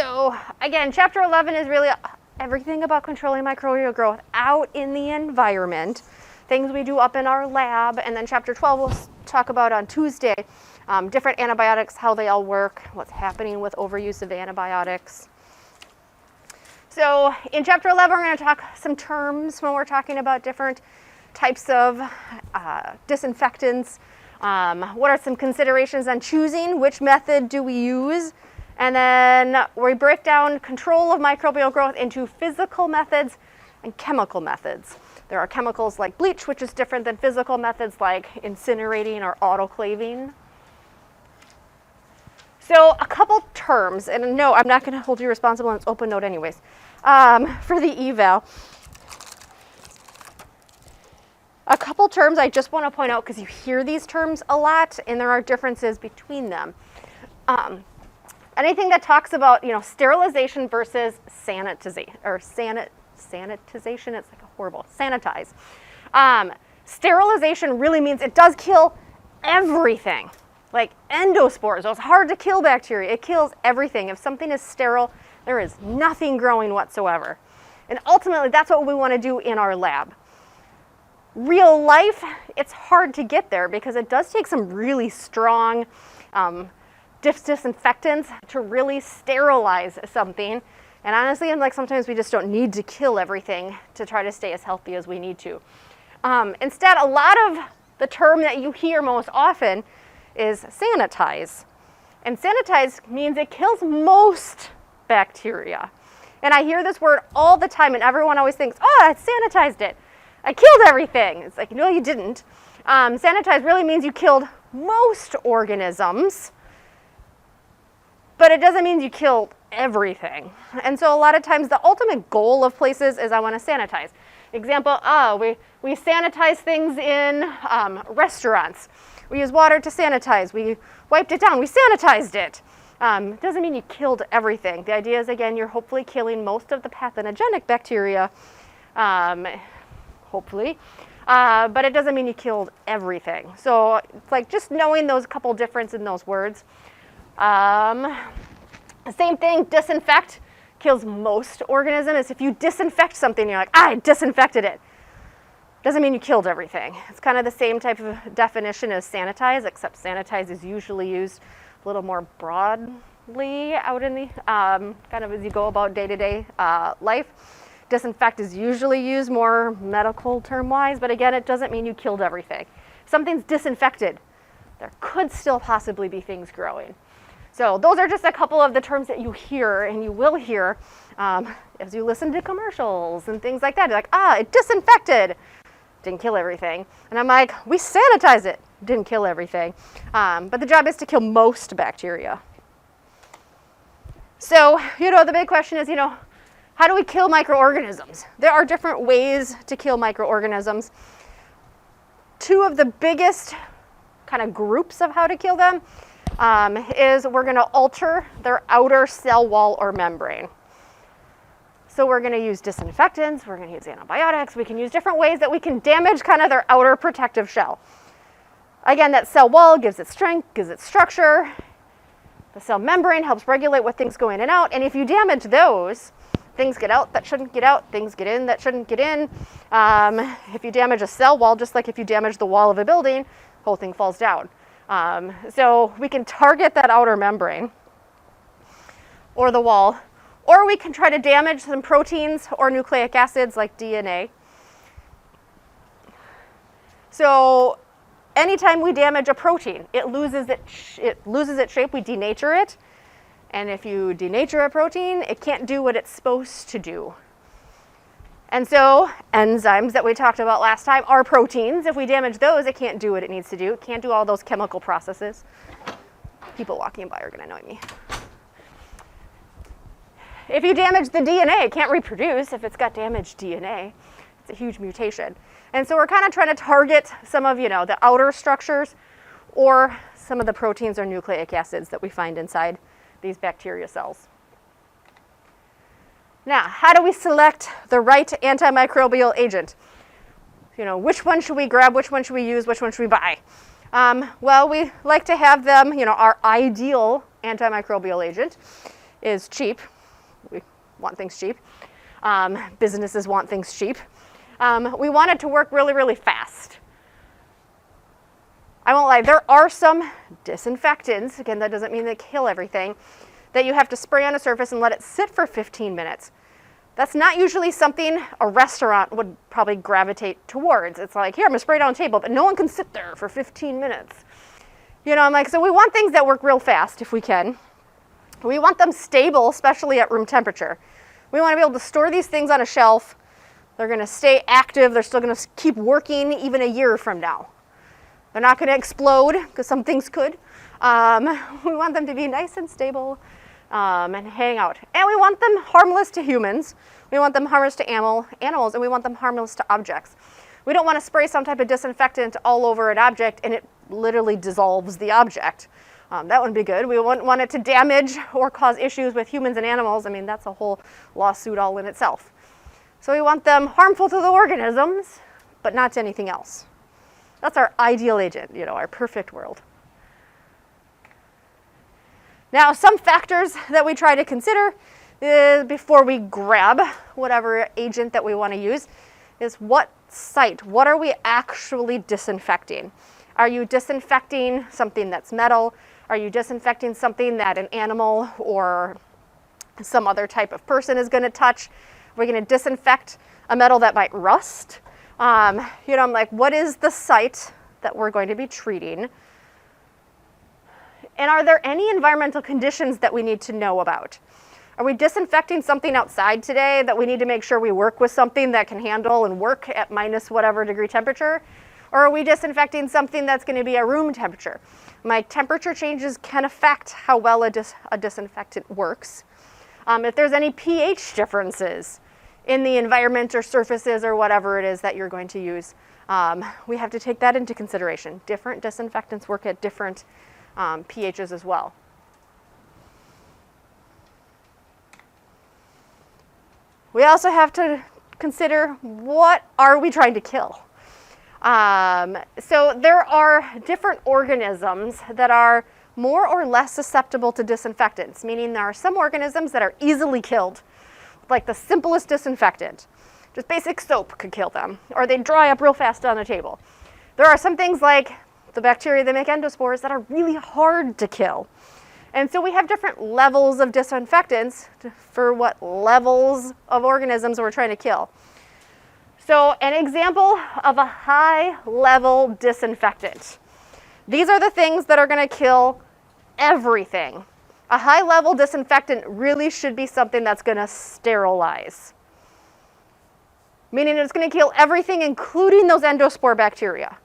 So again, chapter 11 is really everything about controlling microbial growth out in the environment, things we do up in our lab, and then chapter 12 we'll talk about on Tuesday, different antibiotics, how they all work, what's happening with overuse of antibiotics. So in chapter 11 we're going to talk some terms when we're talking about different types of disinfectants. What are some considerations on choosing which method do we use? And then we break down control of microbial growth into physical methods and chemical methods. There are chemicals like bleach, which is different than physical methods like incinerating or autoclaving. So a couple terms, and no, I'm not going to hold you responsible, and it's open note anyways, for the eval. A couple terms I just want to point out because you hear these terms a lot and there are differences between them. Anything that talks about, sterilization versus sanitization, or sanitization, it's like a horrible, sanitize. Sterilization really means it does kill everything, like endospores, those hard to kill bacteria. It kills everything. If something is sterile, there is nothing growing whatsoever. And ultimately, that's what we want to do in our lab. Real life, it's hard to get there because it does take some really strong disinfectants to really sterilize something. And honestly, sometimes we just don't need to kill everything to try to stay as healthy as we need to. Instead, a lot of the term that you hear most often is sanitize. And sanitize means it kills most bacteria. And I hear this word all the time and everyone always thinks, oh, I sanitized it. I killed everything. It's like, no, you didn't. Sanitize really means you killed most organisms, but it doesn't mean you killed everything. And so a lot of times the ultimate goal of places is I want to sanitize. Example, we sanitize things in restaurants. We use water to sanitize. We wiped it down. We sanitized it. It doesn't mean you killed everything. The idea is, again, you're hopefully killing most of the pathogenic bacteria, hopefully, but it doesn't mean you killed everything. So it's like just knowing those couple differences in those words. Same thing, disinfect kills most organisms. If you disinfect something, you're like, I disinfected it. Doesn't mean you killed everything. It's kind of the same type of definition as sanitize, except sanitize is usually used a little more broadly out in the, kind of as you go about day-to-day life. Disinfect is usually used more medical term-wise, but again, it doesn't mean you killed everything. If something's disinfected, there could still possibly be things growing. So those are just a couple of the terms that you hear and you will hear as you listen to commercials and things like that. You're like, it disinfected, didn't kill everything. And I'm like, we sanitized it, didn't kill everything. But the job is to kill most bacteria. So, the big question is, how do we kill microorganisms? There are different ways to kill microorganisms. Two of the biggest kind of groups of how to kill them is we're going to alter their outer cell wall or membrane. So we're going to use disinfectants, we're going to use antibiotics, we can use different ways that we can damage kind of their outer protective shell. Again, that cell wall gives it strength, gives it structure. The cell membrane helps regulate what things go in and out, and if you damage those, things get out that shouldn't get out, things get in that shouldn't get in. If you damage a cell wall, just like if you damage the wall of a building, the whole thing falls down. So we can target that outer membrane or the wall, or we can try to damage some proteins or nucleic acids like DNA. So anytime we damage a protein, it loses its shape, we denature it. And if you denature a protein, it can't do what it's supposed to do. And so enzymes that we talked about last time are proteins. If we damage those, it can't do what it needs to do. It can't do all those chemical processes. People walking by are going to annoy me. If you damage the DNA, it can't reproduce if it's got damaged DNA. It's a huge mutation. And so we're kind of trying to target some of, the outer structures or some of the proteins or nucleic acids that we find inside these bacteria cells. Now, how do we select the right antimicrobial agent? Which one should we grab, which one should we use, which one should we buy? Well, we like to have them, our ideal antimicrobial agent is cheap. We want things cheap. Businesses want things cheap. We want it to work really, really fast. I won't lie, there are some disinfectants, again, that doesn't mean they kill everything, that you have to spray on a surface and let it sit for 15 minutes. That's not usually something a restaurant would probably gravitate towards. It's like, here, I'm gonna spray it on a table, but no one can sit there for 15 minutes. You know, I'm like, so we want things that work real fast if we can. We want them stable, especially at room temperature. We want to be able to store these things on a shelf. They're gonna stay active. They're still gonna keep working even a year from now. They're not gonna explode, because some things could. We want them to be nice and stable and hang out. And we want them harmless to humans. We want them harmless to animals, and we want them harmless to objects. We don't want to spray some type of disinfectant all over an object and it literally dissolves the object. That wouldn't be good. We wouldn't want it to damage or cause issues with humans and animals. I mean, that's a whole lawsuit all in itself. So we want them harmful to the organisms, but not to anything else. That's our ideal agent, you know, our perfect world. Now, some factors that we try to consider before we grab whatever agent that we want to use is what site, what are we actually disinfecting? Are you disinfecting something that's metal? Are you disinfecting something that an animal or some other type of person is going to touch? Are we going to disinfect a metal that might rust? You know, I'm like, what is the site that we're going to be treating? And are there any environmental conditions that we need to know about? Are we disinfecting something outside today that we need to make sure we work with something that can handle and work at minus whatever degree temperature? Or are we disinfecting something that's going to be a room temperature? My temperature changes can affect how well a disinfectant works. If there's any pH differences in the environment or surfaces or whatever it is that you're going to use, we have to take that into consideration. Different disinfectants work at different pHs as well. We also have to consider, what are we trying to kill? So there are different organisms that are more or less susceptible to disinfectants, meaning there are some organisms that are easily killed, like the simplest disinfectant. Just basic soap could kill them, or they dry up real fast on the table. There are some things like the bacteria that make endospores that are really hard to kill. And so we have different levels of disinfectants for what levels of organisms we're trying to kill. So an example of a high-level disinfectant. These are the things that are going to kill everything. A high-level disinfectant really should be something that's going to sterilize, meaning it's going to kill everything, including those endospore bacteria.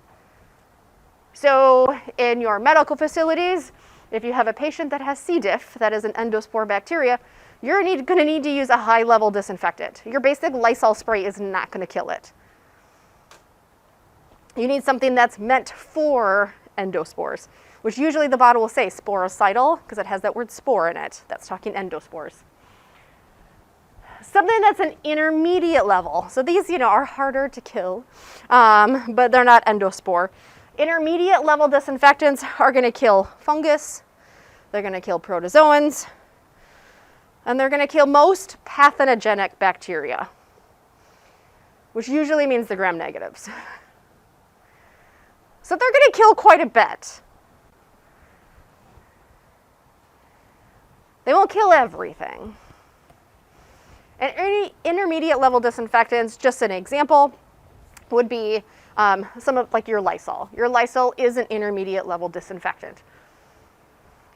So in your medical facilities, if you have a patient that has C. diff, that is an endospore bacteria, you're going to need to use a high-level disinfectant. Your basic Lysol spray is not going to kill it. You need something that's meant for endospores, which usually the bottle will say sporicidal, because it has that word spore in it. That's talking endospores. Something that's an intermediate level. So these, you know, are harder to kill, but they're not endospore. Intermediate level disinfectants are going to kill fungus, they're going to kill protozoans, and they're going to kill most pathogenic bacteria, which usually means the gram negatives. So they're going to kill quite a bit. They won't kill everything. And any intermediate level disinfectants, just an example, would be some of like your Lysol. Your Lysol is an intermediate level disinfectant.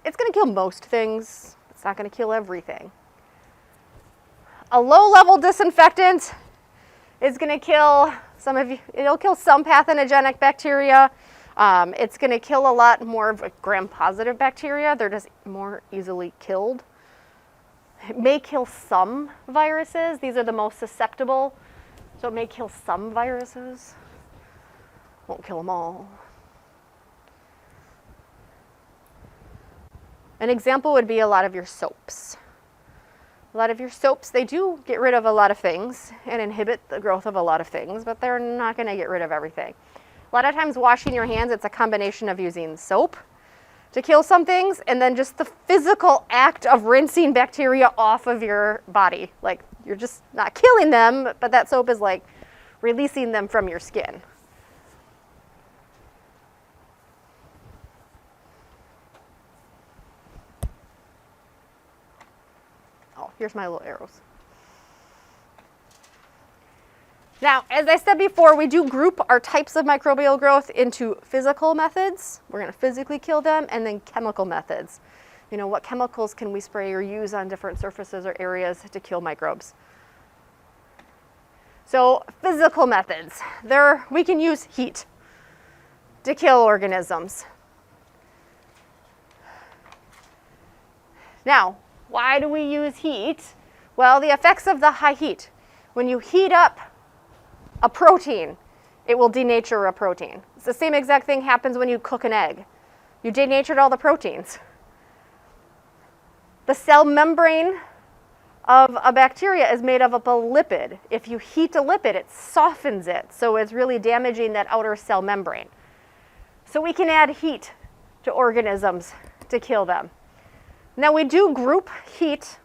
It's going to kill most things. It's not going to kill everything. A low level disinfectant is going to kill it'll kill some pathogenic bacteria. It's going to kill a lot more of gram-positive bacteria. They're just more easily killed. It may kill some viruses. These are the most susceptible. So it may kill some viruses. Won't kill them all. An example would be a lot of your soaps. A lot of your soaps, they do get rid of a lot of things and inhibit the growth of a lot of things, but they're not going to get rid of everything. A lot of times washing your hands, it's a combination of using soap to kill some things, and then just the physical act of rinsing bacteria off of your body. Like, you're just not killing them, but that soap is like releasing them from your skin. Oh, here's my little arrows. Now, as I said before, we do group our types of microbial growth into physical methods. We're going to physically kill them, and then chemical methods. You know, what chemicals can we spray or use on different surfaces or areas to kill microbes? So, physical methods. We can use heat to kill organisms. Now, why do we use heat? Well, the effects of the high heat. When you heat up a protein, it will denature a protein. It's the same exact thing happens when you cook an egg. You denatured all the proteins. The cell membrane of a bacteria is made up of a lipid. If you heat a lipid, it softens it, so it's really damaging that outer cell membrane. So we can add heat to organisms to kill them. Now we do group heat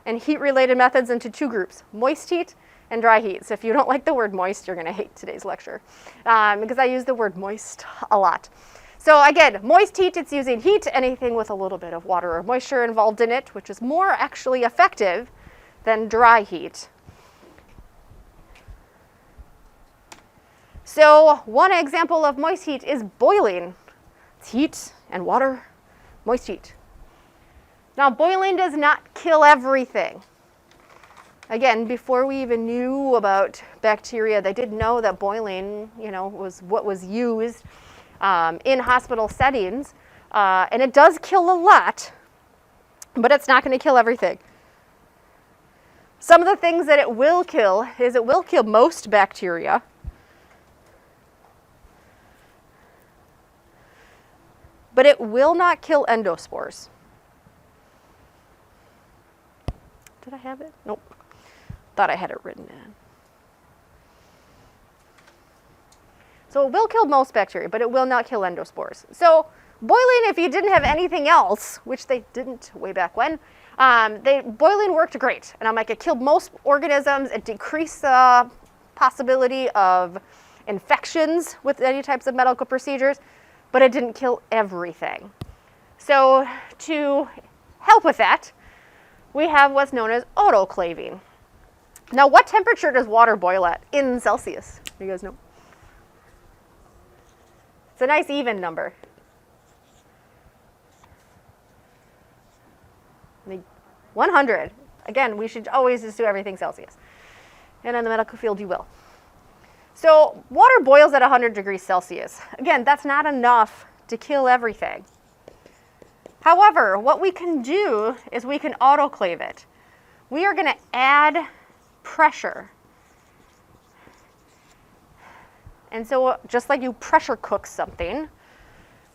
and heat-related methods into two groups, moist heat and dry heat. So if you don't like the word moist, you're going to hate today's lecture because I use the word moist a lot. So again, moist heat, it's using heat, anything with a little bit of water or moisture involved in it, which is more actually effective than dry heat. So one example of moist heat is boiling. It's heat and water, moist heat. Now boiling does not kill everything. Again, before we even knew about bacteria, they did know that boiling, was what was used in hospital settings. And it does kill a lot, but it's not going to kill everything. Some of the things that it will kill is it will kill most bacteria. But it will not kill endospores. Did I have it? Nope. Thought I had it written in. So it will kill most bacteria, but it will not kill endospores. So boiling, if you didn't have anything else, which they didn't way back when, boiling worked great. And I'm like, it killed most organisms. It decreased the possibility of infections with any types of medical procedures, but it didn't kill everything. So to help with that, we have what's known as autoclaving. Now, what temperature does water boil at in Celsius? You guys know? It's a nice even number. 100. Again, we should always just do everything Celsius. And in the medical field, you will. So water boils at 100 degrees Celsius. Again, that's not enough to kill everything. However, what we can do is we can autoclave it. We are going to add pressure. And so just like you pressure cook something,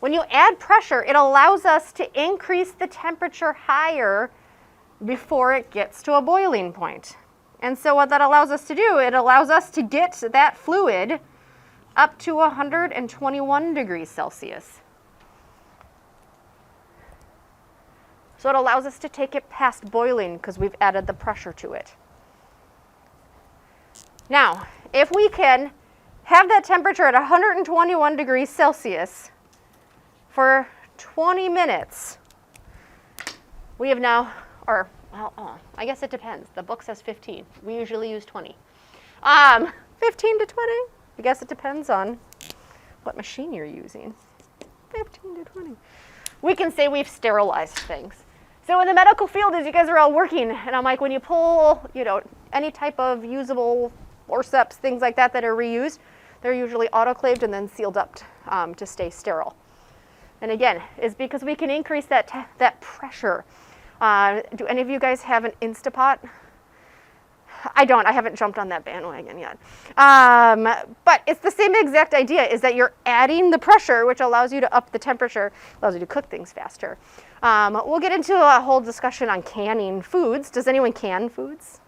when you add pressure, it allows us to increase the temperature higher before it gets to a boiling point. And so what that allows us to do, it allows us to get that fluid up to 121 degrees Celsius. So it allows us to take it past boiling because we've added the pressure to it. Now, if we can have that temperature at 121 degrees Celsius for 20 minutes, we have now, I guess it depends. The book says 15. We usually use 20. 15 to 20. I guess it depends on what machine you're using. 15 to 20. We can say we've sterilized things. So in the medical field, as you guys are all working, and I'm like, when you pull, any type of usable forceps, things like that are reused, they're usually autoclaved and then sealed up to stay sterile. And again, it's because we can increase that pressure. Do any of you guys have an Instapot? I don't. I haven't jumped on that bandwagon yet. But it's the same exact idea, is that you're adding the pressure, which allows you to up the temperature, allows you to cook things faster. We'll get into a whole discussion on canning foods. Does anyone can foods?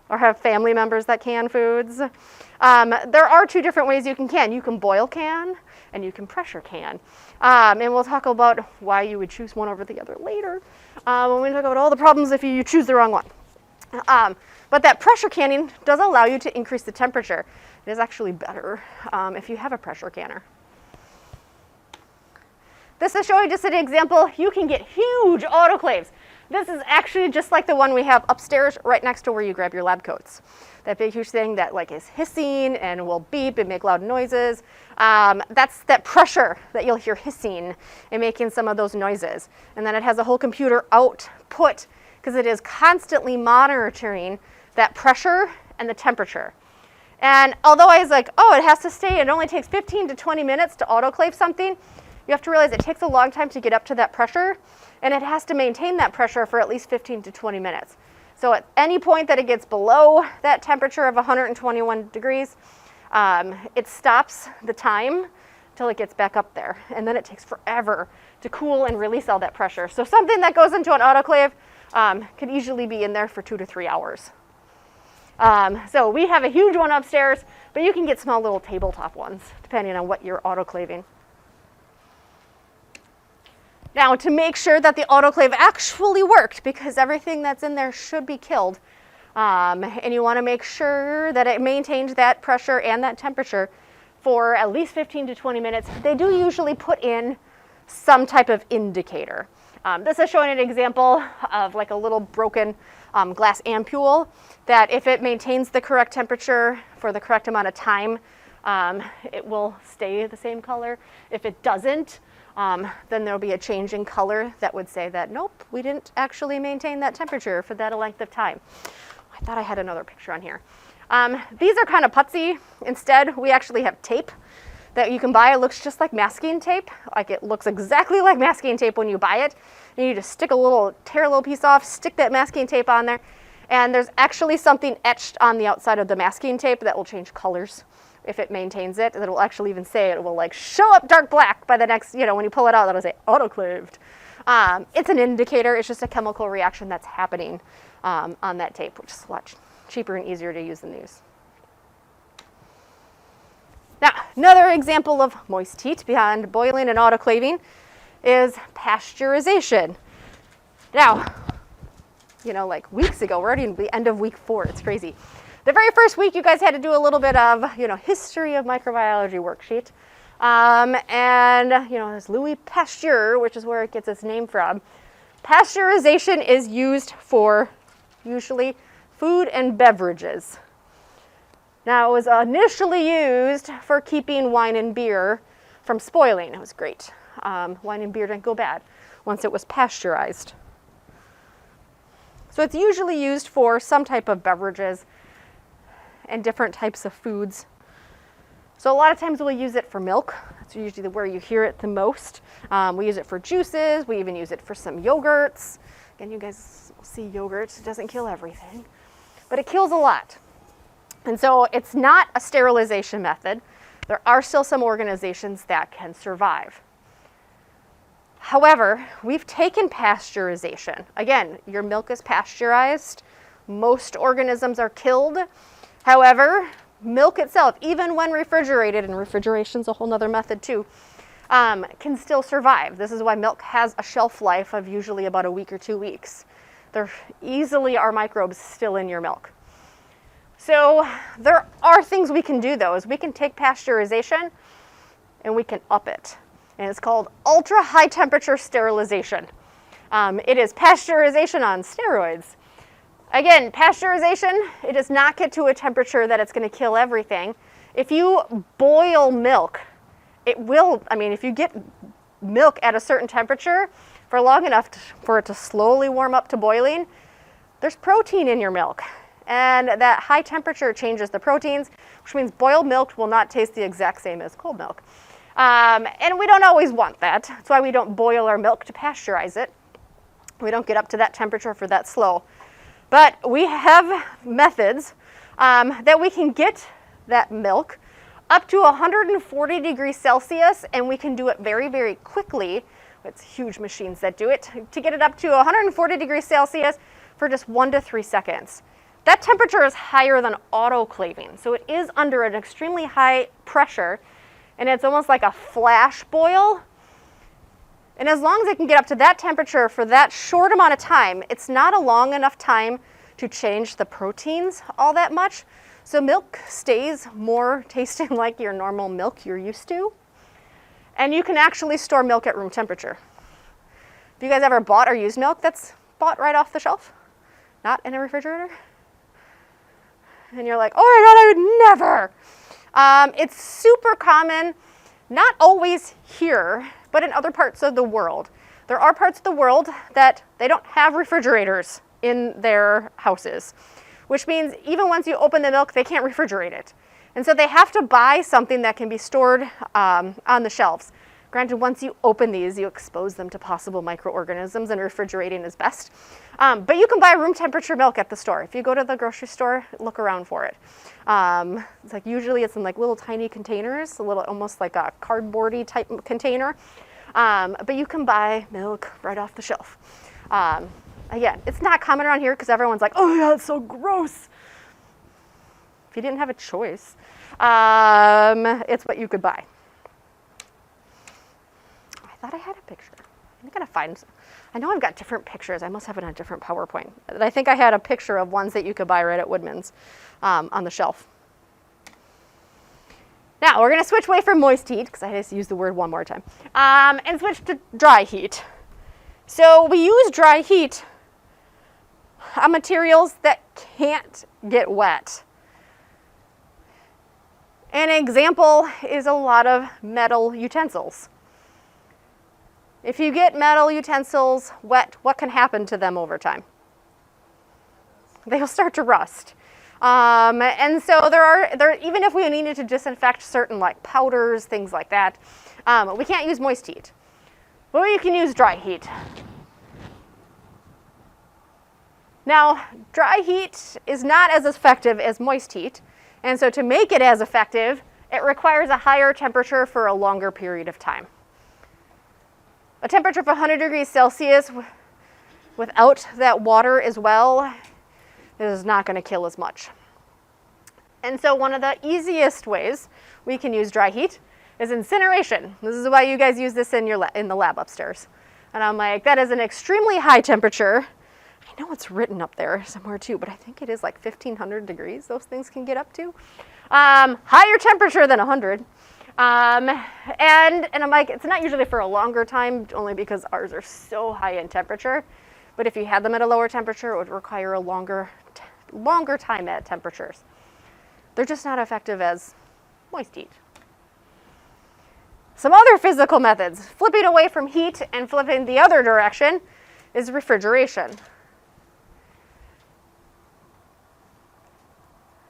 or have family members that can foods. There are two different ways you can can. You can boil can and you can pressure can. And we'll talk about why you would choose one over the other later when we talk about all the problems if you choose the wrong one. But that pressure canning does allow you to increase the temperature. It is actually better if you have a pressure canner. This is showing just an example. You can get huge autoclaves. This is actually just like the one we have upstairs right next to where you grab your lab coats. That big huge thing that like is hissing and will beep and make loud noises. That's that pressure that you'll hear hissing and making some of those noises. And then it has a whole computer output because it is constantly monitoring that pressure and the temperature. And although I was like, oh, it has to stay, it only takes 15 to 20 minutes to autoclave something, you have to realize it takes a long time to get up to that pressure, and it has to maintain that pressure for at least 15 to 20 minutes. So at any point that it gets below that temperature of 121 degrees, it stops the time until it gets back up there. And then it takes forever to cool and release all that pressure. So something that goes into an autoclave could easily be in there for 2 to 3 hours. So we have a huge one upstairs, but you can get small little tabletop ones depending on what you're autoclaving. Now, to make sure that the autoclave actually worked, because everything that's in there should be killed, and you want to make sure that it maintains that pressure and that temperature for at least 15 to 20 minutes, they do usually put in some type of indicator. This is showing an example of like a little broken glass ampule that if it maintains the correct temperature for the correct amount of time, it will stay the same color. If it doesn't, then there'll be a change in color that would say that, nope, we didn't actually maintain that temperature for that length of time. I thought I had another picture on here. These are kind of putsy. Instead, we actually have tape that you can buy. It looks just like masking tape. Like it looks exactly like masking tape when you buy it. And you just tear a little piece off, stick that masking tape on there. And there's actually something etched on the outside of the masking tape that will change colors if it maintains it. That will actually even say it will like show up dark black by the next, when you pull it out, that'll say autoclaved. It's an indicator. It's just a chemical reaction that's happening on that tape, which is a lot cheaper and easier to use than these. Now, another example of moist heat beyond boiling and autoclaving is pasteurization. Now, like weeks ago, we're already in the end of week 4. It's crazy. The very first week, you guys had to do a little bit of, history of microbiology worksheet. And there's Louis Pasteur, which is where it gets its name from. Pasteurization is used for usually food and beverages. Now, it was initially used for keeping wine and beer from spoiling. It was great. Wine and beer didn't go bad once it was pasteurized. So it's usually used for some type of beverages and different types of foods. So a lot of times we'll use it for milk. That's usually where you hear it the most. We use it for juices. We even use it for some yogurts. Again, you guys will see yogurts. It doesn't kill everything, but it kills a lot. And so it's not a sterilization method. There are still some organizations that can survive. However, we've taken pasteurization. Again, your milk is pasteurized. Most organisms are killed. However, milk itself, even when refrigerated, and refrigeration's a whole nother method too, can still survive. This is why milk has a shelf life of usually about a week or 2 weeks. There easily are microbes still in your milk. So there are things we can do though, is we can take pasteurization and we can up it. And it's called ultra high temperature sterilization. It is pasteurization on steroids. Again, pasteurization, it does not get to a temperature that it's going to kill everything. If you boil milk, it will, if you get milk at a certain temperature for long enough for it to slowly warm up to boiling, there's protein in your milk. And that high temperature changes the proteins, which means boiled milk will not taste the exact same as cold milk. And we don't always want that. That's why we don't boil our milk to pasteurize it. We don't get up to that temperature for that slow. But we have methods that we can get that milk up to 140 degrees Celsius, and we can do it very, very quickly. It's huge machines that do it, to get it up to 140 degrees Celsius for just 1 to 3 seconds. that temperature is higher than autoclaving. So it is under an extremely high pressure, and it's almost like a flash boil. And as long as it can get up to that temperature for that short amount of time, it's not a long enough time to change the proteins all that much. So milk stays more tasting like your normal milk you're used to. And you can actually store milk at room temperature. Have you guys ever bought or used milk that's bought right off the shelf? Not in a refrigerator? And you're like, oh my God, I would never. It's super common, not always here, but in other parts of the world. There are parts of the world that they don't have refrigerators in their houses, which means even once you open the milk, they can't refrigerate it. And so they have to buy something that can be stored on the shelves. Granted, once you open these, you expose them to possible microorganisms, and refrigerating is best. But you can buy room temperature milk at the store. If you go to the grocery store, look around for it. It's like usually it's in like little tiny containers, a little almost like a cardboardy type container. But you can buy milk right off the shelf. Again, it's not common around here because everyone's like, oh yeah, it's so gross. If you didn't have a choice, it's what you could buy. I thought I had a picture. I gotta find some. I know I've got different pictures. I must have it on a different PowerPoint. I think I had a picture of ones that you could buy right at Woodman's on the shelf. Now we're gonna switch away from moist heat, because I just used the word one more time, and switch to dry heat. So we use dry heat on materials that can't get wet. An example is a lot of metal utensils. If you get metal utensils wet, what can happen to them over time? They'll start to rust. And so even if we needed to disinfect certain like powders, things like that, we can't use moist heat. But you can use dry heat. Now, dry heat is not as effective as moist heat. And so to make it as effective, it requires a higher temperature for a longer period of time. A temperature of 100 degrees Celsius without that water as well is not going to kill as much. And so one of the easiest ways we can use dry heat is incineration. This is why you guys use this in the lab upstairs. And I'm like, that is an extremely high temperature. I know it's written up there somewhere too, but I think it is like 1,500 degrees those things can get up to. Higher temperature than 100. And I'm like, it's not usually for a longer time, only because ours are so high in temperature. But if you had them at a lower temperature, it would require a longer time at temperatures. They're just not effective as moist heat. Some other physical methods, flipping away from heat and flipping the other direction, is refrigeration.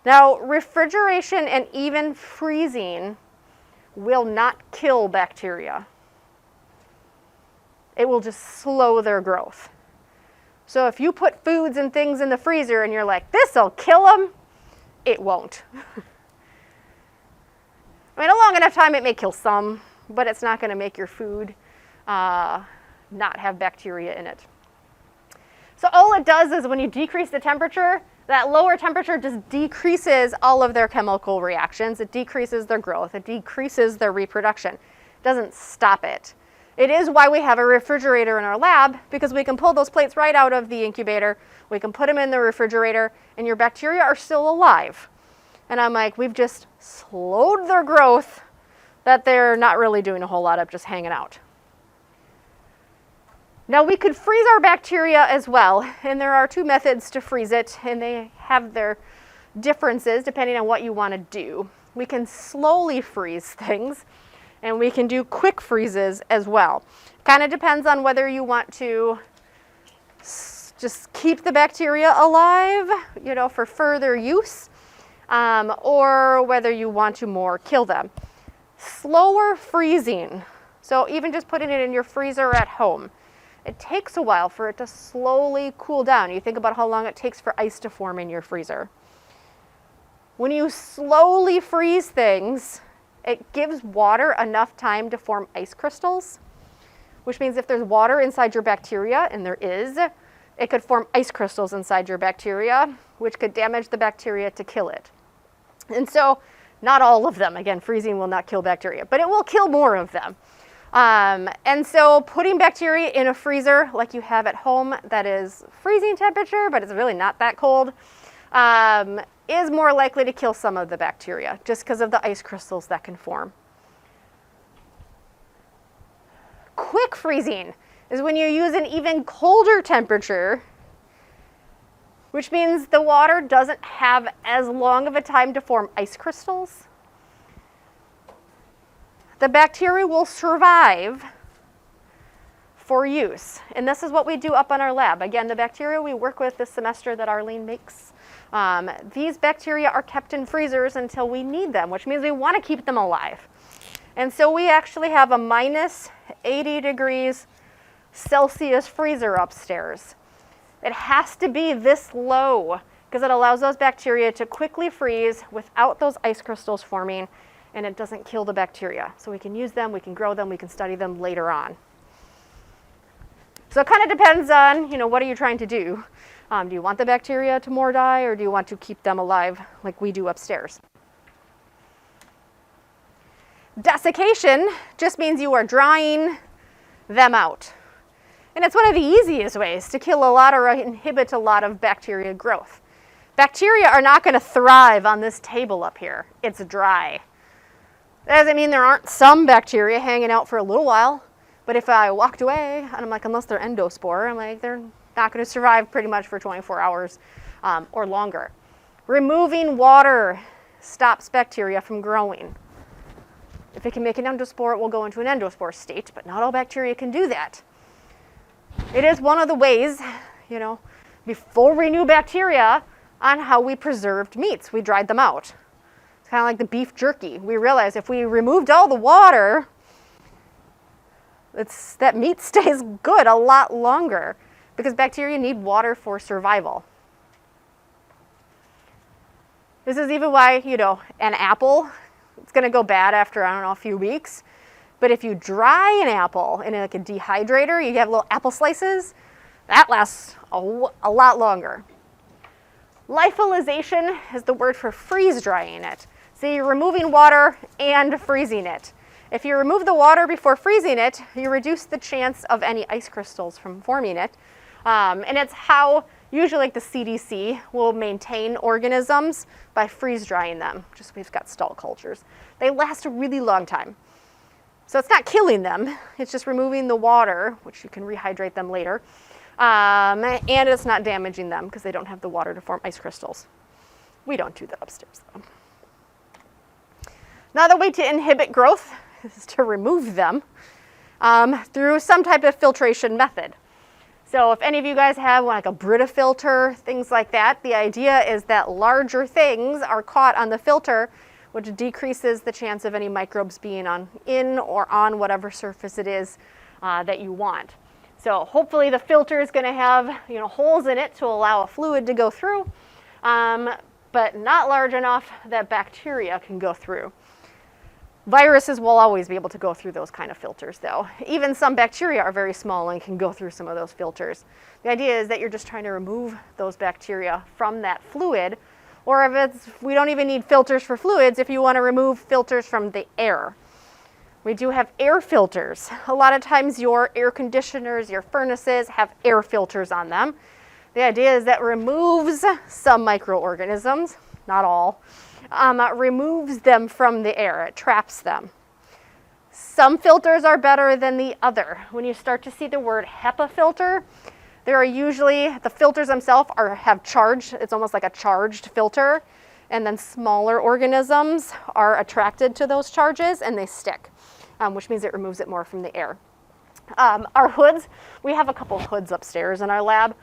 Now, refrigeration and even freezing will not kill bacteria. It will just slow their growth. So if you put foods and things in the freezer and you're like, this'll kill them, it won't. I mean, a long enough time it may kill some, but it's not going to make your food not have bacteria in it. So all it does is when you decrease the temperature, that lower temperature just decreases all of their chemical reactions. It decreases their growth. It decreases their reproduction. It doesn't stop it. It is why we have a refrigerator in our lab, because we can pull those plates right out of the incubator. We can put them in the refrigerator, and your bacteria are still alive. And I'm like, we've just slowed their growth that they're not really doing a whole lot of just hanging out. Now we could freeze our bacteria as well, and there are two methods to freeze it, and they have their differences depending on what you want to do. We can slowly freeze things, and we can do quick freezes as well. Kind of depends on whether you want to just keep the bacteria alive, for further use, or whether you want to more kill them. Slower freezing, so even just putting it in your freezer at home, it takes a while for it to slowly cool down. You think about how long it takes for ice to form in your freezer. When you slowly freeze things, it gives water enough time to form ice crystals, which means if there's water inside your bacteria, and there is, it could form ice crystals inside your bacteria, which could damage the bacteria to kill it. And so, not all of them. Again, freezing will not kill bacteria, but it will kill more of them. And so putting bacteria in a freezer like you have at home that is freezing temperature, but it's really not that cold, is more likely to kill some of the bacteria just because of the ice crystals that can form. Quick freezing is when you use an even colder temperature, which means the water doesn't have as long of a time to form ice crystals. The bacteria will survive for use. And this is what we do up on our lab. Again, the bacteria we work with this semester that Arlene makes, these bacteria are kept in freezers until we need them, which means we want to keep them alive. And so we actually have a minus 80 degrees Celsius freezer upstairs. It has to be this low because it allows those bacteria to quickly freeze without those ice crystals forming, and it doesn't kill the bacteria. So we can use them, we can grow them, we can study them later on. So it kind of depends on, what are you trying to do? Do you want the bacteria to more die, or do you want to keep them alive like we do upstairs? Desiccation just means you are drying them out. And it's one of the easiest ways to kill a lot or inhibit a lot of bacteria growth. Bacteria are not going to thrive on this table up here. It's dry. That doesn't mean there aren't some bacteria hanging out for a little while. But if I walked away, and I'm like, unless they're endospore, I'm like, they're not going to survive pretty much for 24 hours or longer. Removing water stops bacteria from growing. If it can make an endospore, it will go into an endospore state, but not all bacteria can do that. It is one of the ways, before we knew bacteria, on how we preserved meats. We dried them out. It's kind of like the beef jerky. We realized if we removed all the water, that meat stays good a lot longer because bacteria need water for survival. This is even why, an apple, it's going to go bad after, a few weeks. But if you dry an apple in like a dehydrator, you have little apple slices, that lasts a lot longer. Lyophilization is the word for freeze drying it. So you're removing water and freezing it. If you remove the water before freezing it, you reduce the chance of any ice crystals from forming it. And it's how usually like the CDC will maintain organisms by freeze drying them. Just we've got stall cultures. They last a really long time. So it's not killing them, it's just removing the water, which you can rehydrate them later, and it's not damaging them because they don't have the water to form ice crystals. We don't do that upstairs though. Another way to inhibit growth is to remove them through some type of filtration method. So if any of you guys have like a Brita filter, things like that, the idea is that larger things are caught on the filter, which decreases the chance of any microbes being in or on whatever surface it is that you want. So hopefully the filter is going to have holes in it to allow a fluid to go through, but not large enough that bacteria can go through. Viruses will always be able to go through those kind of filters though. Even some bacteria are very small and can go through some of those filters. The idea is that you're just trying to remove those bacteria from that fluid. Or if we don't even need filters for fluids, if you want to remove filters from the air. We do have air filters. A lot of times your air conditioners, your furnaces have air filters on them. The idea is that removes some microorganisms, not all, removes them from the air. It traps them. Some filters are better than the other. When you start to see the word HEPA filter, there are usually, the filters themselves have charge. It's almost like a charged filter. And then smaller organisms are attracted to those charges and they stick, which means it removes it more from the air. Our hoods, we have a couple hoods upstairs in our lab.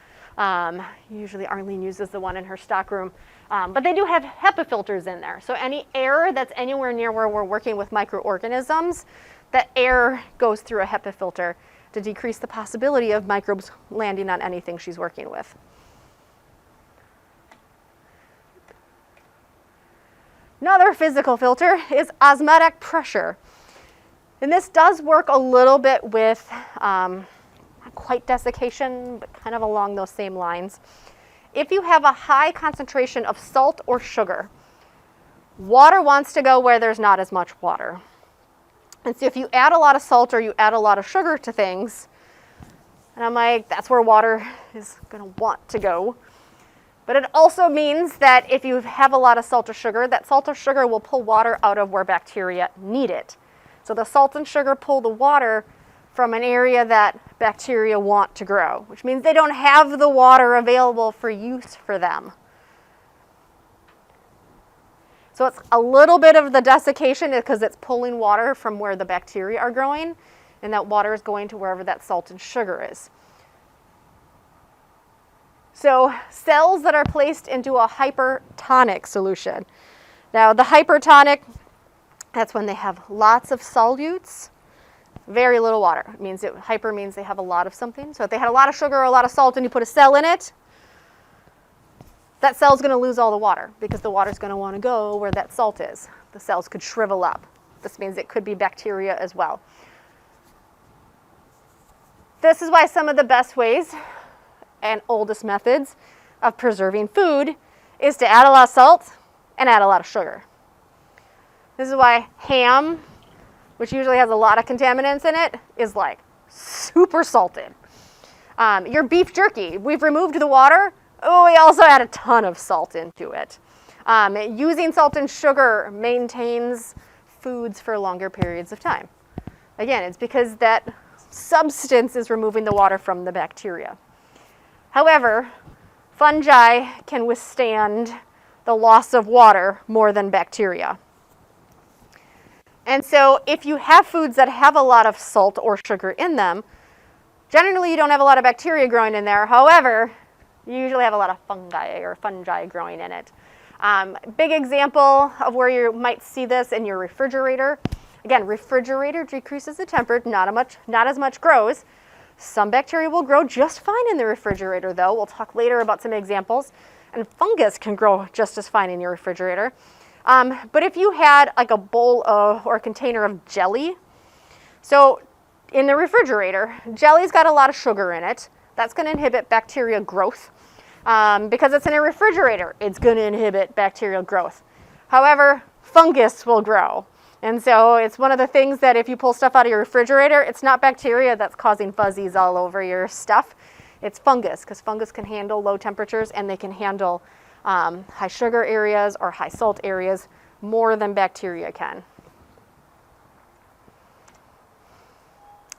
Usually Arlene uses the one in her stockroom. But they do have HEPA filters in there. So any air that's anywhere near where we're working with microorganisms, that air goes through a HEPA filter to decrease the possibility of microbes landing on anything she's working with. Another physical filter is osmotic pressure. And this does work a little bit with, not quite desiccation, but kind of along those same lines. if you have a high concentration of salt or sugar, water wants to go where there's not as much water. And so if you add a lot of salt or you add a lot of sugar to things, and I'm like, that's where water is going to want to go. But it also means that if you have a lot of salt or sugar, that salt or sugar will pull water out of where bacteria need it. So the salt and sugar pull the water from an area that bacteria want to grow, which means they don't have the water available for use for them. So it's a little bit of the desiccation because it's pulling water from where the bacteria are growing, and that water is going to wherever that salt and sugar is. So cells that are placed into a hypertonic solution. Now the hypertonic, that's when they have lots of solutes, very little water. It means hyper means they have a lot of something. So if they had a lot of sugar or a lot of salt and you put a cell in it, that cell's going to lose all the water because the water's going to want to go where that salt is. The cells could shrivel up. This means it could be bacteria as well. This is why some of the best ways and oldest methods of preserving food is to add a lot of salt and add a lot of sugar. This is why ham, which usually has a lot of contaminants in it, is like super salted. Your beef jerky, we've removed the water. Oh, we also add a ton of salt into it. Using salt and sugar maintains foods for longer periods of time. Again, it's because that substance is removing the water from the bacteria. However, fungi can withstand the loss of water more than bacteria. And so if you have foods that have a lot of salt or sugar in them, generally you don't have a lot of bacteria growing in there. However, you usually have a lot of fungi growing in it. Big example of where you might see this in your refrigerator. Again, refrigerator decreases the temperature, not as much grows. Some bacteria will grow just fine in the refrigerator though. We'll talk later about some examples. And fungus can grow just as fine in your refrigerator. But if you had like a bowl or a container of jelly, so in the refrigerator, jelly's got a lot of sugar in it. That's going to inhibit bacteria growth. Because it's in a refrigerator, it's going to inhibit bacterial growth. However, fungus will grow. And so it's one of the things that if you pull stuff out of your refrigerator, it's not bacteria that's causing fuzzies all over your stuff. It's fungus, because fungus can handle low temperatures and they can handle high sugar areas or high salt areas more than bacteria can.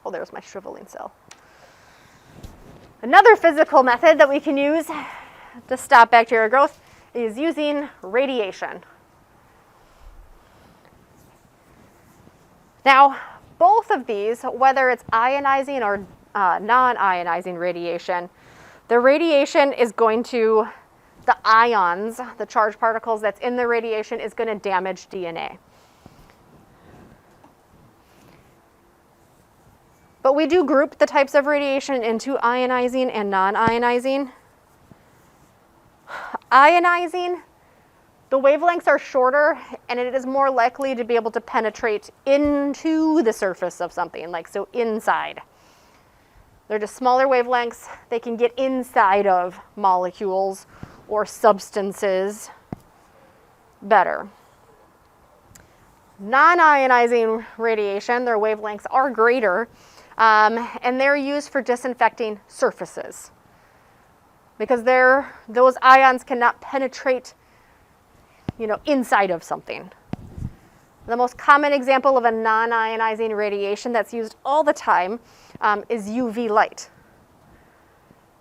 Oh, there's my shriveling cell. Another physical method that we can use to stop bacterial growth is using radiation. Now, both of these, whether it's ionizing or non-ionizing radiation, the radiation is going to, the ions, the charged particles that's in the radiation is going to damage DNA. But we do group the types of radiation into ionizing and non-ionizing. Ionizing, the wavelengths are shorter and it is more likely to be able to penetrate into the surface of something, like so inside. They're just smaller wavelengths. They can get inside of molecules or substances better. Non-ionizing radiation, their wavelengths are greater, and they're used for disinfecting surfaces because those ions cannot penetrate, inside of something. The most common example of a non-ionizing radiation that's used all the time is UV light.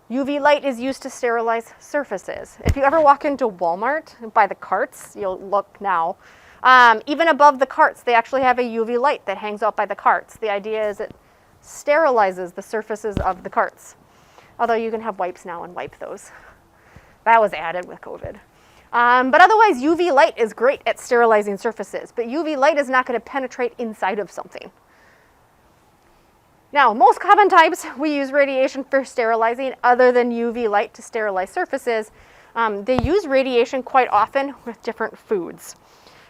UV light is used to sterilize surfaces. If you ever walk into Walmart and buy the carts, you'll look now, even above the carts, they actually have a UV light that hangs out by the carts. The idea is it sterilizes the surfaces of the carts. Although you can have wipes now and wipe those. That was added with COVID. But otherwise, UV light is great at sterilizing surfaces, but UV light is not going to penetrate inside of something. Now, most common types we use radiation for sterilizing other than UV light to sterilize surfaces. They use radiation quite often with different foods.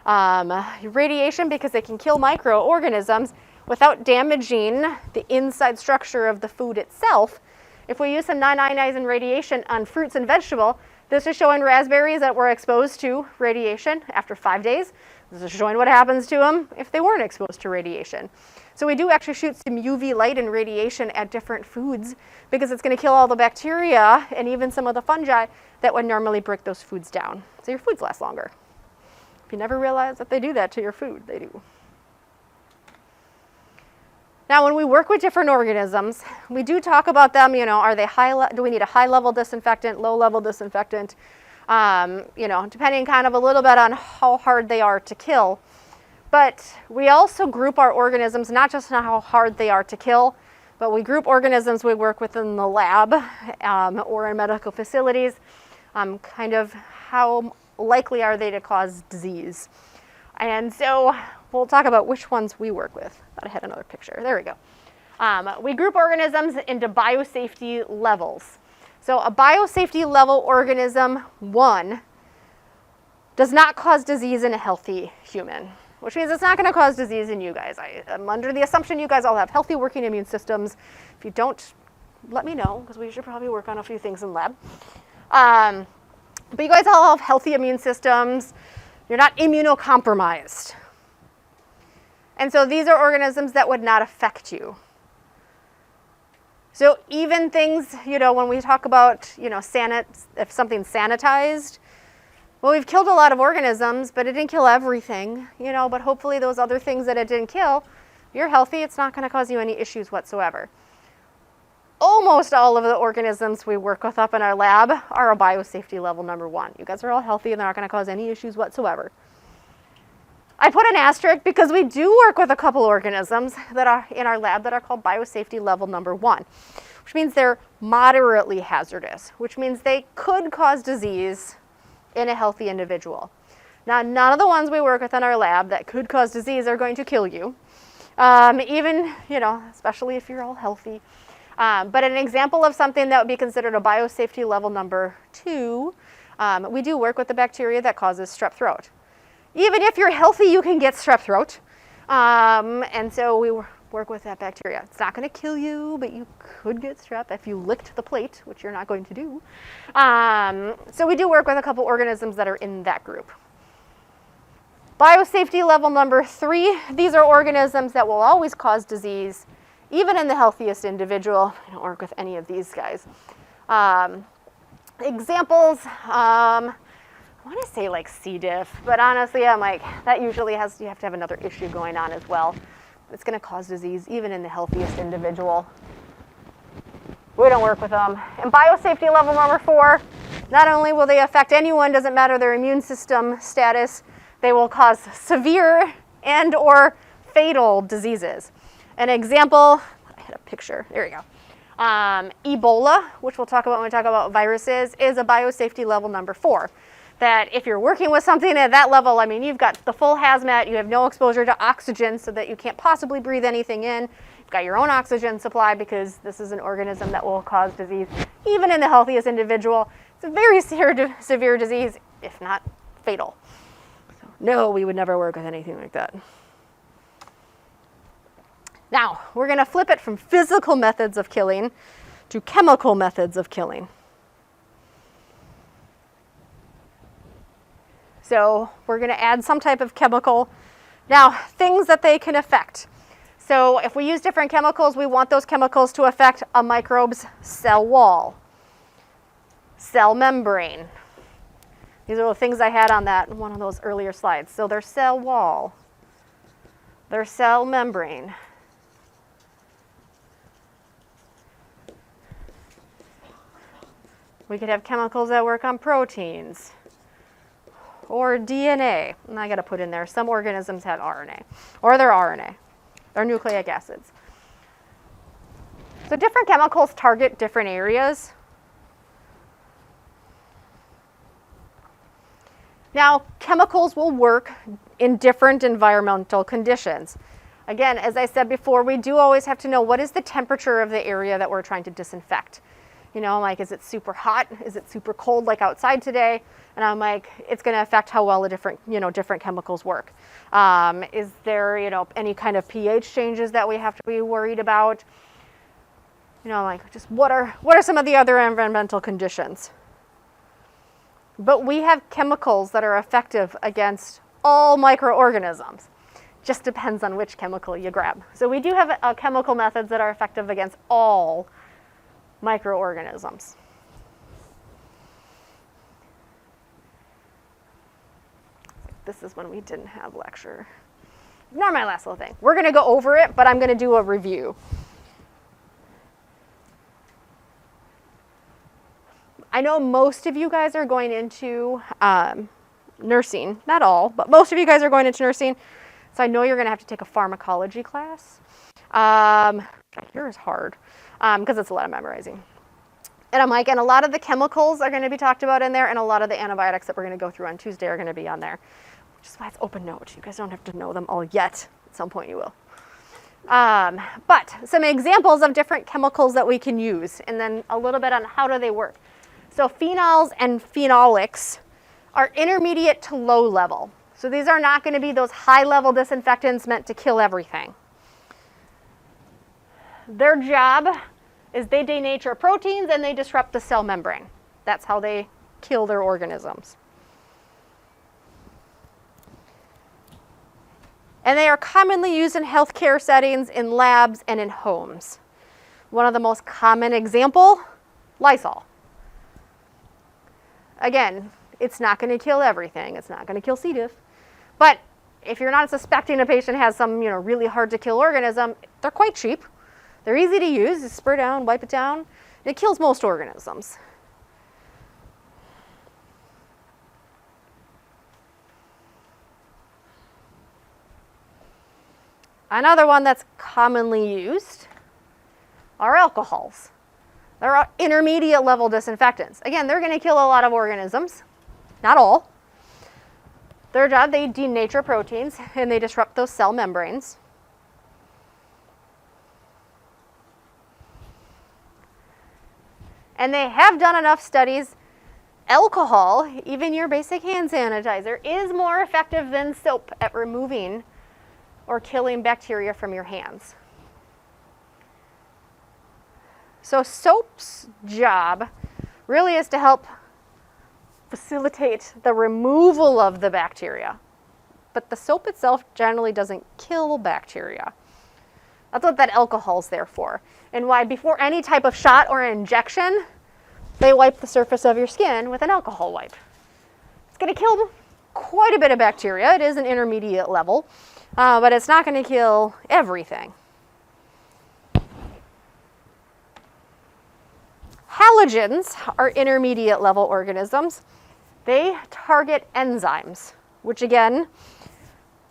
Radiation, because they can kill microorganisms without damaging the inside structure of the food itself. If we use some non-ionizing radiation on fruits and vegetables, This is showing raspberries that were exposed to radiation after 5 days. This is showing what happens to them if they weren't exposed to radiation. So we do actually shoot some UV light and radiation at different foods because it's going to kill all the bacteria and even some of the fungi that would normally break those foods down. So your foods last longer. If you never realize that they do that to your food, they do. Now, when we work with different organisms, we do talk about them, are they do we need a high-level disinfectant, low-level disinfectant, depending kind of a little bit on how hard they are to kill. But we also group our organisms, not just on how hard they are to kill, but we group organisms we work with in the lab or in medical facilities, kind of how likely are they to cause disease. And so we'll talk about which ones we work with. Thought I had another picture. There we go. We group organisms into biosafety levels. So a biosafety level organism 1 does not cause disease in a healthy human, which means it's not going to cause disease in you guys. I'm under the assumption you guys all have healthy working immune systems. If you don't, let me know, because we should probably work on a few things in lab. But you guys all have healthy immune systems. You're not immunocompromised. And so these are organisms that would not affect you. So even things, when we talk about, if something's sanitized, well, we've killed a lot of organisms, but it didn't kill everything, but hopefully those other things that it didn't kill, you're healthy, it's not going to cause you any issues whatsoever. Almost all of the organisms we work with up in our lab are a biosafety level number 1. You guys are all healthy and they're not going to cause any issues whatsoever. I put an asterisk because we do work with a couple organisms that are in our lab that are called biosafety level number 1, which means they're moderately hazardous, which means they could cause disease in a healthy individual. Now, none of the ones we work with in our lab that could cause disease are going to kill you, even, especially if you're all healthy. But an example of something that would be considered a biosafety level number 2, we do work with the bacteria that causes strep throat. Even if you're healthy, you can get strep throat. And so we work with that bacteria. It's not going to kill you, but you could get strep if you licked the plate, which you're not going to do. So we do work with a couple organisms that are in that group. Biosafety level number 3, these are organisms that will always cause disease, even in the healthiest individual. I don't work with any of these guys. Examples, I want to say like C. diff, but honestly, I'm like, that usually you have to have another issue going on as well. It's going to cause disease even in the healthiest individual. We don't work with them. And biosafety level number 4, not only will they affect anyone, doesn't matter their immune system status, they will cause severe and or fatal diseases. An example, I had a picture, there we go. Ebola, which we'll talk about when we talk about viruses, is a biosafety level number 4. That if you're working with something at that level, I mean, you've got the full hazmat, you have no exposure to oxygen so that you can't possibly breathe anything in. You've got your own oxygen supply because this is an organism that will cause disease, even in the healthiest individual. It's a very severe disease, if not fatal. So, no, we would never work with anything like that. Now, we're going to flip it from physical methods of killing to chemical methods of killing. So we're going to add some type of chemical. Now, things that they can affect. So if we use different chemicals, we want those chemicals to affect a microbe's cell wall, cell membrane. These are the things I had on that one of those earlier slides. So their cell wall, their cell membrane. We could have chemicals that work on proteins. Or DNA, and I got to put in there, some organisms have RNA, or their RNA, their nucleic acids. So different chemicals target different areas. Now, chemicals will work in different environmental conditions. Again, as I said before, we do always have to know what is the temperature of the area that we're trying to disinfect. Like, is it super hot? Is it super cold like outside today? And I'm like, it's going to affect how well the different chemicals work. Is there, any kind of pH changes that we have to be worried about? Like, just what are some of the other environmental conditions? But we have chemicals that are effective against all microorganisms. Just depends on which chemical you grab. So we do have chemical methods that are effective against all microorganisms. This is when we didn't have lecture. Ignore my last little thing. We're going to go over it, but I'm going to do a review. I know most of you guys are going into nursing. Not all, but most of you guys are going into nursing. So I know you're going to have to take a pharmacology class. Here is hard because it's a lot of memorizing. And I'm like, and a lot of the chemicals are going to be talked about in there, and a lot of the antibiotics that we're going to go through on Tuesday are going to be on there. Which is why it's open note. You guys don't have to know them all yet. At some point you will. But some examples of different chemicals that we can use, and then a little bit on how do they work. So phenols and phenolics are intermediate to low level. So these are not going to be those high level disinfectants meant to kill everything. Their job is they denature proteins and they disrupt the cell membrane. That's how they kill their organisms. And they are commonly used in healthcare settings, in labs, and in homes. One of the most common example, Lysol. Again, it's not going to kill everything. It's not going to kill C. diff. But if you're not suspecting a patient has some, really hard to kill organism, they're quite cheap. They're easy to use. You spray down, wipe it down. And it kills most organisms. Another one that's commonly used are alcohols. They're intermediate level disinfectants. Again, they're going to kill a lot of organisms, not all. Their job, they denature proteins and they disrupt those cell membranes. And they have done enough studies. Alcohol, even your basic hand sanitizer, is more effective than soap at removing or killing bacteria from your hands. So soap's job really is to help facilitate the removal of the bacteria. But the soap itself generally doesn't kill bacteria. That's what that alcohol's there for. And why before any type of shot or injection, they wipe the surface of your skin with an alcohol wipe. It's going to kill quite a bit of bacteria. It is an intermediate level. But it's not going to kill everything. Halogens are intermediate level organisms. They target enzymes, which again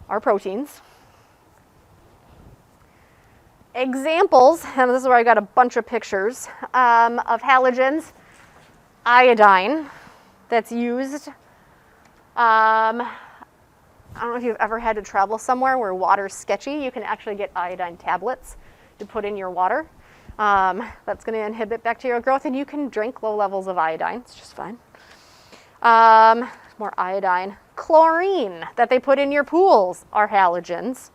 are proteins. Examples, and this is where I got a bunch of pictures of halogens. Iodine, that's used. I don't know if you've ever had to travel somewhere where water's sketchy. You can actually get iodine tablets to put in your water. That's going to inhibit bacterial growth, and you can drink low levels of iodine. It's just fine. More iodine. Chlorine that they put in your pools are halogens.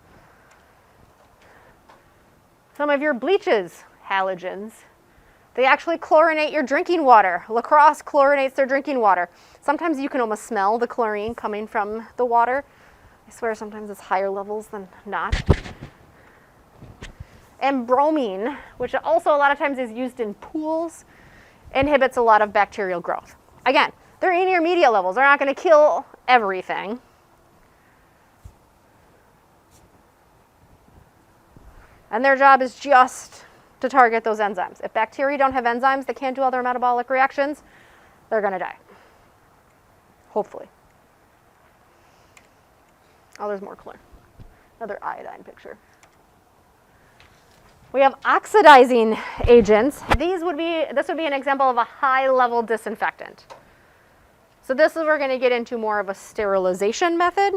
Some of your bleaches, halogens. They actually chlorinate your drinking water. Lacrosse chlorinates their drinking water. Sometimes you can almost smell the chlorine coming from the water. I swear sometimes it's higher levels than not. And bromine, which also a lot of times is used in pools, inhibits a lot of bacterial growth. Again, they're intermediate levels. They're not going to kill everything. And their job is just to target those enzymes. If bacteria don't have enzymes that can't do all their metabolic reactions, they're going to die. Hopefully. Oh, there's more clear. Another iodine picture. We have oxidizing agents. This would be an example of a high-level disinfectant. So this is where we're going to get into more of a sterilization method.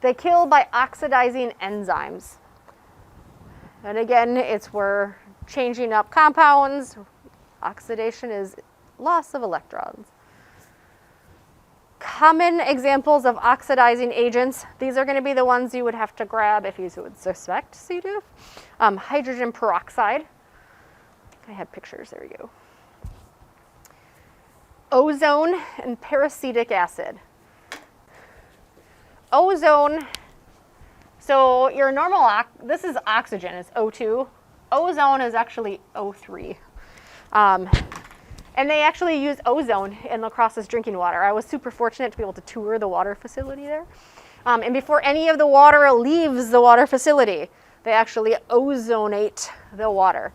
They kill by oxidizing enzymes. And again, we're changing up compounds. Oxidation is loss of electrons. Common examples of oxidizing agents, these are going to be the ones you would have to grab if you would suspect C. diff. Hydrogen peroxide. I had pictures, there you go. Ozone and peracetic acid. Ozone, so your normal, this is oxygen, is O2. Ozone is actually O3. And they actually use ozone in La Crosse's drinking water. I was super fortunate to be able to tour the water facility there. And before any of the water leaves the water facility, they actually ozonate the water.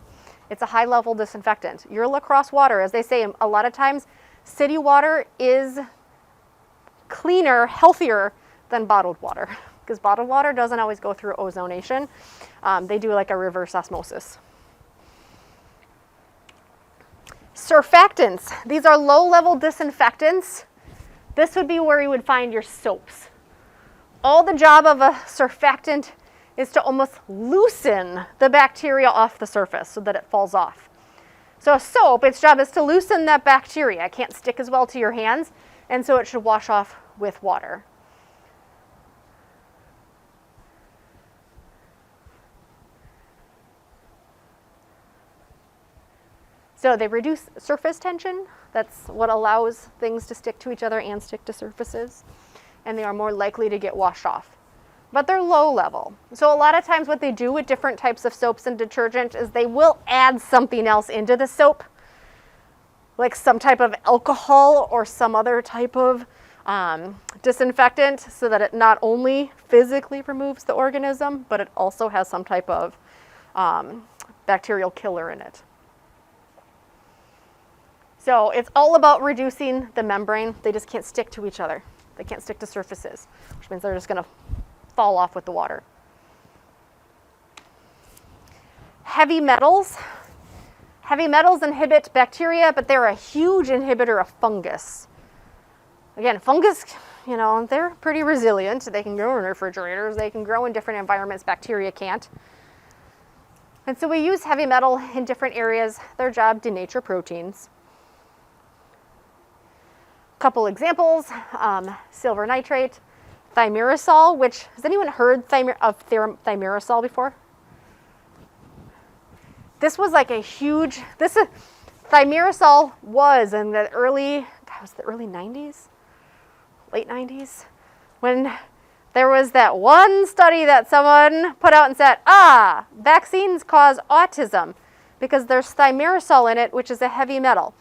It's a high-level disinfectant. Your La Crosse water, as they say, a lot of times, city water is cleaner, healthier than bottled water, because bottled water doesn't always go through ozonation. They do like a reverse osmosis. Surfactants. These are low-level disinfectants. This would be where you would find your soaps. All the job of a surfactant is to almost loosen the bacteria off the surface so that it falls off. So a soap, its job is to loosen that bacteria. It can't stick as well to your hands, and so it should wash off with water. So they reduce surface tension. That's what allows things to stick to each other and stick to surfaces. And they are more likely to get washed off. But they're low level. So a lot of times what they do with different types of soaps and detergent is they will add something else into the soap, like some type of alcohol or some other type of disinfectant, so that it not only physically removes the organism, but it also has some type of bacterial killer in it. So it's all about reducing the membrane. They just can't stick to each other. They can't stick to surfaces, which means they're just going to fall off with the water. Heavy metals. Heavy metals inhibit bacteria, but they're a huge inhibitor of fungus. Again, fungus, you know, they're pretty resilient. They can grow in refrigerators. They can grow in different environments bacteria can't. And so we use heavy metal in different areas. Their job, denature proteins. Couple examples, silver nitrate, thimerosal, which, has anyone heard of thimerosal before? This was like a huge, thimerosal was in the early 90s, late 90s, when there was that one study that someone put out and said, vaccines cause autism because there's thimerosal in it, which is a heavy metal.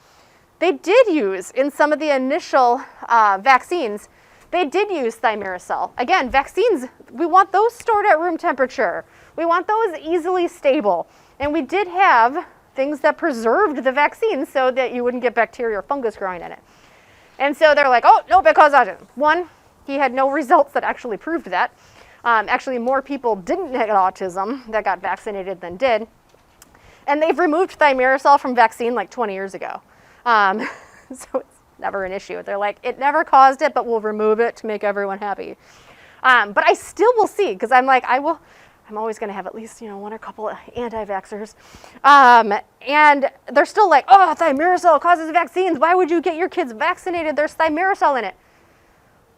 They did use, in some of the initial vaccines, they did use thimerosal. Again, vaccines, we want those stored at room temperature. We want those easily stable. And we did have things that preserved the vaccine so that you wouldn't get bacteria or fungus growing in it. And so they're like, oh, no, because autism. One, he had no results that actually proved that. Actually, more people didn't get autism that got vaccinated than did. And they've removed thimerosal from vaccine like 20 years ago. So it's never an issue. They're like, it never caused it, but we'll remove it to make everyone happy. But I still will see, because I'm like, I'm always going to have at least, one or couple of anti-vaxxers. And they're still like, oh, thimerosal causes vaccines. Why would you get your kids vaccinated? There's thimerosal in it.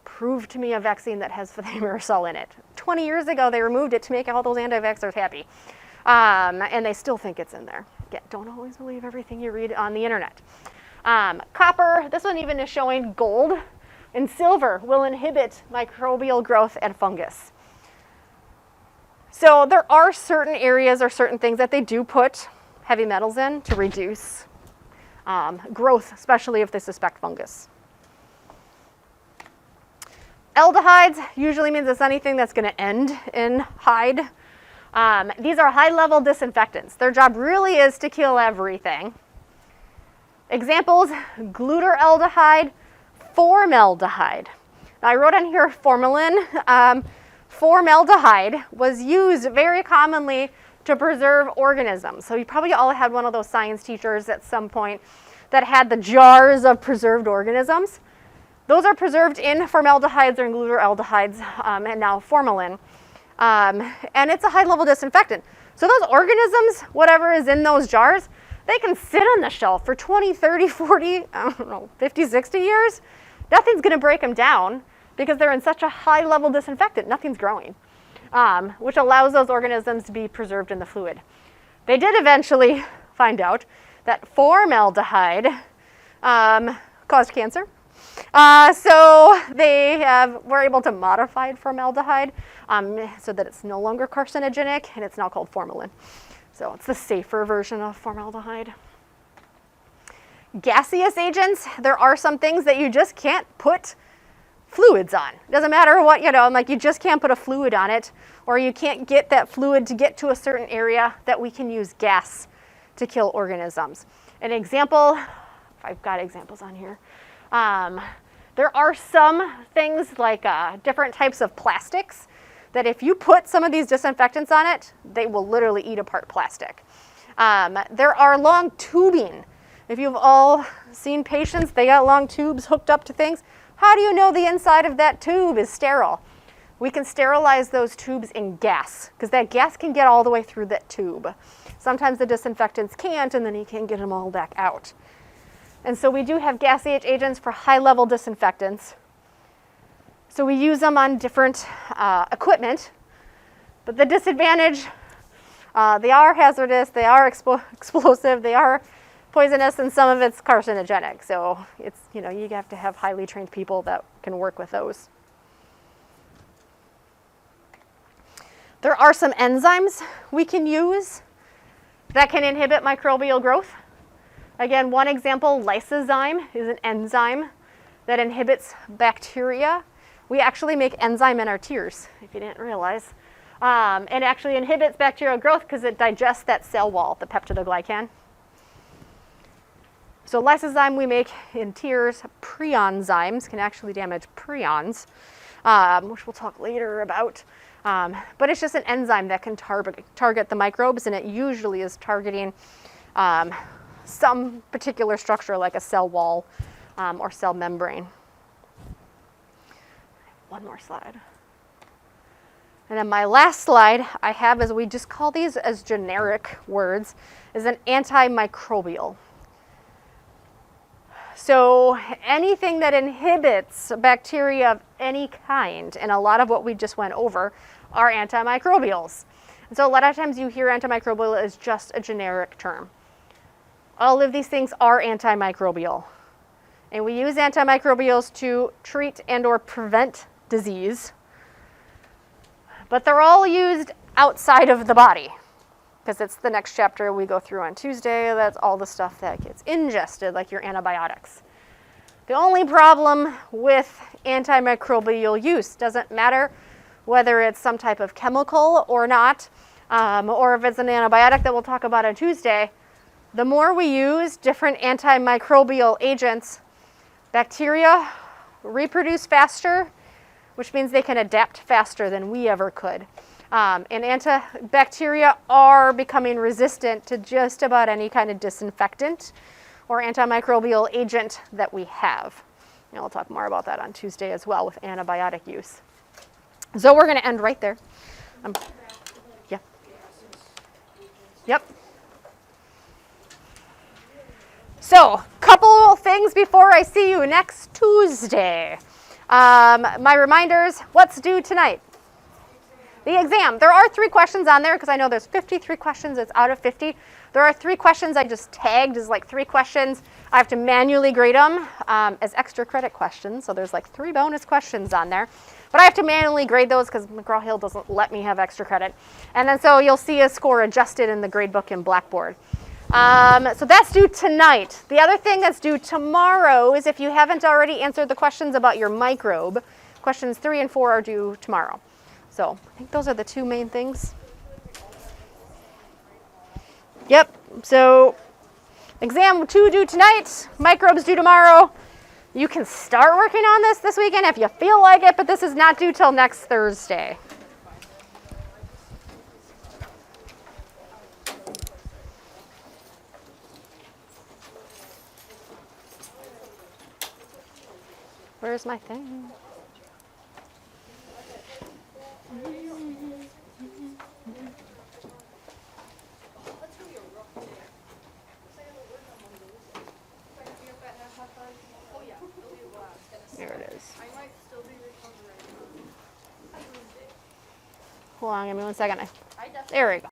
Prove to me a vaccine that has thimerosal in it. 20 years ago, they removed it to make all those anti-vaxxers happy. And they still think it's in there. Again, don't always believe everything you read on the internet. Copper, this one even is showing gold, and silver will inhibit microbial growth and fungus. So there are certain areas or certain things that they do put heavy metals in to reduce growth, especially if they suspect fungus. Aldehydes usually means it's anything that's going to end in hide. These are high-level disinfectants. Their job really is to kill everything. Examples, glutaraldehyde, formaldehyde. Now I wrote on here formalin. Formaldehyde was used very commonly to preserve organisms. So you probably all had one of those science teachers at some point that had the jars of preserved organisms. Those are preserved in formaldehydes or in glutaraldehydes, and now formalin. And it's a high-level disinfectant. So those organisms, whatever is in those jars, they can sit on the shelf for 20, 30, 40, 50, 60 years. Nothing's going to break them down because they're in such a high-level disinfectant. Nothing's growing, which allows those organisms to be preserved in the fluid. They did eventually find out that formaldehyde caused cancer. So they were able to modify formaldehyde so that it's no longer carcinogenic, and it's now called formalin. So it's the safer version of formaldehyde. Gaseous agents, there are some things that you just can't put fluids on. It doesn't matter what, like you just can't put a fluid on it, or you can't get that fluid to get to a certain area that we can use gas to kill organisms. An example, I've got examples on here. There are some things like different types of plastics that if you put some of these disinfectants on it, they will literally eat apart plastic. There are long tubing. If you've all seen patients, they got long tubes hooked up to things. How do you know the inside of that tube is sterile? We can sterilize those tubes in gas, because that gas can get all the way through that tube. Sometimes the disinfectants can't, and then you can't get them all back out. And so we do have gaseous agents for high-level disinfectants. So we use them on different equipment. But the disadvantage, they are hazardous, they are explosive, they are poisonous, and some of it's carcinogenic. So it's, you have to have highly trained people that can work with those. There are some enzymes we can use that can inhibit microbial growth. Again, one example, lysozyme is an enzyme that inhibits bacteria. We actually make enzyme in our tears, if you didn't realize. And actually inhibits bacterial growth because it digests that cell wall, the peptidoglycan. So lysozyme we make in tears. Prionzymes can actually damage prions, which we'll talk later about. But it's just an enzyme that can target the microbes, and it usually is targeting some particular structure like a cell wall or cell membrane. One more slide. And then my last slide I have, is we just call these as generic words, is an antimicrobial. So anything that inhibits bacteria of any kind, and a lot of what we just went over are antimicrobials. And so a lot of times you hear antimicrobial as just a generic term. All of these things are antimicrobial. And we use antimicrobials to treat and or prevent disease. But they're all used outside of the body, because it's the next chapter we go through on Tuesday. That's all the stuff that gets ingested, like your antibiotics. The only problem with antimicrobial use, doesn't matter whether it's some type of chemical or not, or if it's an antibiotic that we'll talk about on Tuesday, the more we use different antimicrobial agents, bacteria reproduce faster, which means they can adapt faster than we ever could. And antibacteria are becoming resistant to just about any kind of disinfectant or antimicrobial agent that we have. And we'll talk more about that on Tuesday as well with antibiotic use. So we're going to end right there. Yeah. Yep. So, couple things before I see you next Tuesday. My reminders, what's due tonight? The exam. There are 3 questions on there, because I know there's 53 questions. It's out of 50. There are 3 questions I just tagged as like 3 questions. I have to manually grade them as extra credit questions. So there's like 3 bonus questions on there. But I have to manually grade those because McGraw-Hill doesn't let me have extra credit. And then so you'll see a score adjusted in the grade book in Blackboard. So that's due tonight. The other thing that's due tomorrow is if you haven't already answered the questions about your microbe, questions 3 and 4 are due tomorrow. So I think those are the 2 main things. Yep, so exam 2 due tonight, microbes due tomorrow. You can start working on this weekend if you feel like it, but this is not due till next Thursday. Where's my thing? There it is. Hold on, give me 1 second. There we go.